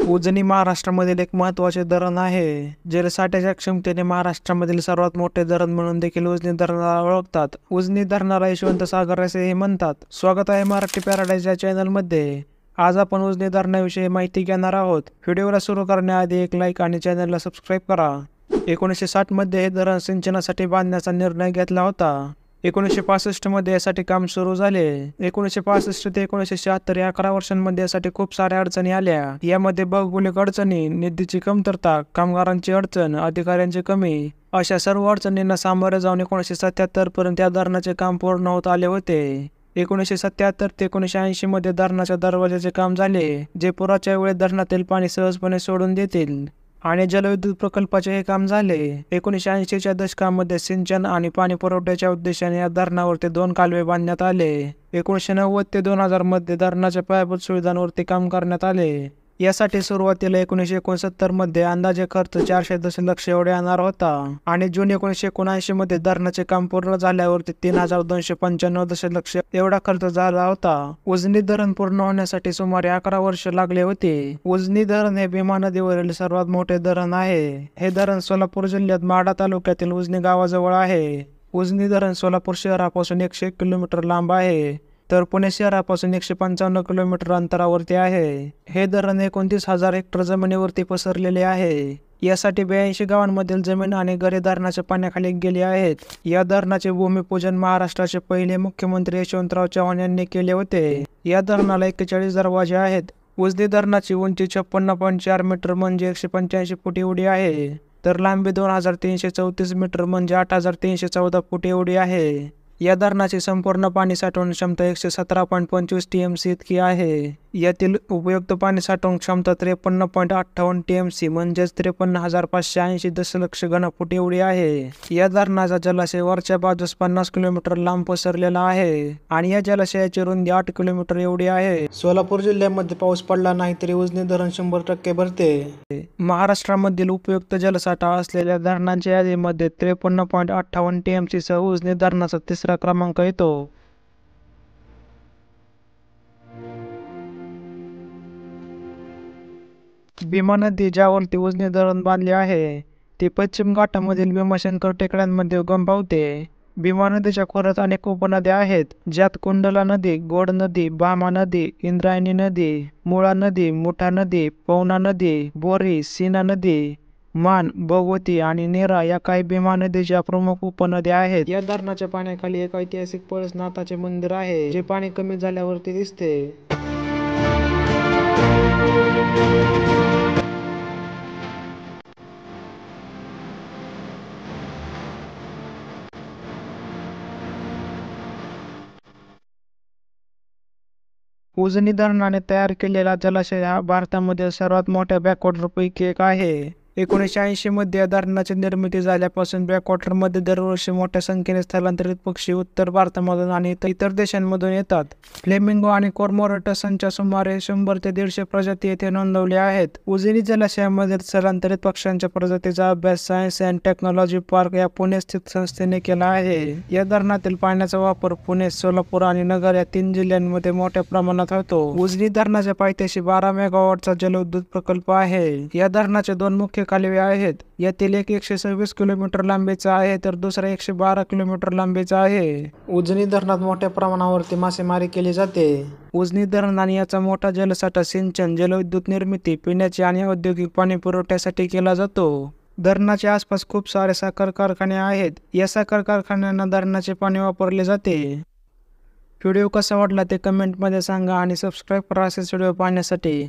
उजनी महाराष्ट्रामधील एक महत्त्वाचे धरण आहे. जलसाठ्याच्या क्षमतेने महाराष्ट्रामधील सर्वात मोठे धरण म्हणून देखील उजनी धरणाला ओळखतात. उजनी धरणाला यशवंत सागर असेही म्हणतात. स्वागत आहे मराठी पॅराडाईज या चॅनलमध्ये. आज आपण उजनी धरणाविषयी माहिती घेणार आहोत. व्हिडिओला सुरू करण्याआधी एक लाईक आणि चॅनलला सबस्क्राईब करा. 1960 मध्ये हे धरण सिंचनासाठी बांधण्याचा निर्णय घेतला होता. 1965 मध्ये यासाठी काम सुरू झाले. 1965 ते 1976 या 11 वर्षांमध्ये यासाठी खूप साऱ्या अडचणी आल्या. यामध्ये भौगोलिक अडचणी, निधीची कमतरता, कामगारांची अडचण, अधिकाऱ्यांची कमी अशा सर्व अडचणींना सामोरे जाऊन 1977 पर्यंत या धरणाचे काम पूर्ण होत आले होते. 1977 ते 1980 मध्ये धरणाच्या दरवाजाचे काम झाले, जे पुराच्या वेळी धरणातील पाणी सहजपणे सोडून देतील. आणि जलविद्युत प्रकल्पाचे हे काम झाले. 1980च्या दशकामध्ये सिंचन आणि पाणी पुरवठ्याच्या उद्देशाने या धरणावरती 2 कालवे बांधण्यात आले. 1990 ते 2000 मध्ये धरणाच्या पायाभूत सुविधांवरती काम करण्यात आले. यासाठी सुरुवातीला 1969 मध्ये अंदाजे खर्च 400 दशलक्ष एवढे येणार होता आणि जून 1979 मध्ये धरणाचे काम पूर्ण झाल्यावरती 3295 दशलक्ष एवढा खर्च झाला होता. उजनी धरण पूर्ण होण्यासाठी सुमारे 11 वर्ष लागले होते. उजनी धरण हे भीमा नदीवरील सर्वात मोठे धरण आहे. हे धरण सोलापूर जिल्ह्यात माढा तालुक्यातील उजनी गावाजवळ आहे. उजनी धरण सोलापूर शहरापासून 101 किलोमीटर लांब आहे, तर पुणे शहरापासून 155 किलोमीटर अंतरावरती आहे. हे धरण 29,000 हेक्टर जमिनीवरती पसरलेले आहे. यासाठी 82 गावांमधील जमीन आणि घरे धरणाच्या पाण्याखाली गेली आहेत. या धरणाचे भूमिपूजन महाराष्ट्राचे पहिले मुख्यमंत्री यशवंतराव चव्हाण यांनी केले होते. या धरणाला 41 दरवाजे आहेत. उजनी धरणाची उंची 56.4 मीटर म्हणजे 185 फूट एवढी आहे, तर लांबी 2334 मीटर म्हणजे 8314 फूट एवढी आहे. या धरणाची संपूर्ण पाणी साठवण क्षमता 117.25 TMC इतकी आहे. यातील उपयुक्त पाणी साठवण क्षमता 53.58 TMC म्हणजेच 53,580 दशलक्ष घनफूट एवढी आहे. या धरणाचा जलाशय वरच्या बाजूस 50 किलोमीटर लांब पसरलेला आहे आणि या जलाशयाची रुंदी 8 किलोमीटर एवढी आहे. सोलापूर जिल्ह्यामध्ये पाऊस पडला नाही तरी उजनी धरण 100% भरते. महाराष्ट्रामधील उपयुक्त जलसाठा असलेल्या धरणांच्या यादीमध्ये 53.58 TMC सह उजनी धरणाचा 3रा क्रमांक येतो. भीमा नदी ज्यावरती उजनी धरण बांधले आहे, ती पश्चिम घाटामधील भीमाशंकर टेकड्यांमध्ये उगम पावते. भीमा नदीच्या खोऱ्यात अनेक उपनद्या आहेत, ज्यात कुंडला नदी, गोड नदी, भामा नदी, इंद्रायणी नदी, मुळा नदी, मुठा नदी, पवना नदी, बोरी, सीना नदी, मान, भगवती आणि नीरा या काही भीमा नदीच्या प्रमुख उपनद्या आहेत. या धरणाच्या पाण्याखाली एक ऐतिहासिक पळसनाथाचे मंदिर आहे, जे पाणी कमी झाल्यावरती दिसते. उजनी धरणाने तयार केलेला जलाशय हा भारतामधील सर्वात मोठ्या बॅकवॉटरपैकी एक आहे. 1980 मध्ये या धरणाची निर्मिती झाल्यापासून बॅकवॉटरमध्ये दरवर्षी मोठ्या संख्येने स्थलांतरित पक्षी उत्तर भारतामधून आणि इतर देशांमधून येतात. फ्लेमिंगो आणि कॉर्मोरटसांच्या सुमारे 100 ते 150 प्रजाती येथे नोंदवल्या आहेत. उजनी जलाशयामधील स्थलांतरित पक्ष्यांच्या प्रजातीचा अभ्यास सायन्स अँड टेक्नॉलॉजी पार्क या पुणे स्थित संस्थेने केला आहे. या धरणातील पाण्याचा वापर पुणे, सोलापूर आणि नगर या 3 जिल्ह्यांमध्ये मोठ्या प्रमाणात होतो. उजनी धरणाच्या पायथ्याशी 12 मेगावॉटचा जलविद्युत प्रकल्प आहे. या धरणाचे 2 मुख्य कालवे आहेत. यातील एक 126 किलोमीटर लांबीचा आहे, तर दुसरा 112 किलोमीटर लांबीचा आहे. उजनी धरणात मोठ्या प्रमाणावरती मासेमारी केली जाते. उजनी धरण आणि याचा मोठा जलसाठा सिंचन, जलविद्युत निर्मिती, पिण्याचे आणि औद्योगिक पाणी पुरवठ्यासाठी केला जातो. धरणाच्या आसपास खूप सारे साखर कारखाने आहेत. या साखर कारखान्यांना धरणाचे पाणी वापरले जाते. व्हिडिओ कसा वाटला ते कमेंटमध्ये सांगा आणि सबस्क्राईब करा असेच व्हिडिओ पाहण्यासाठी.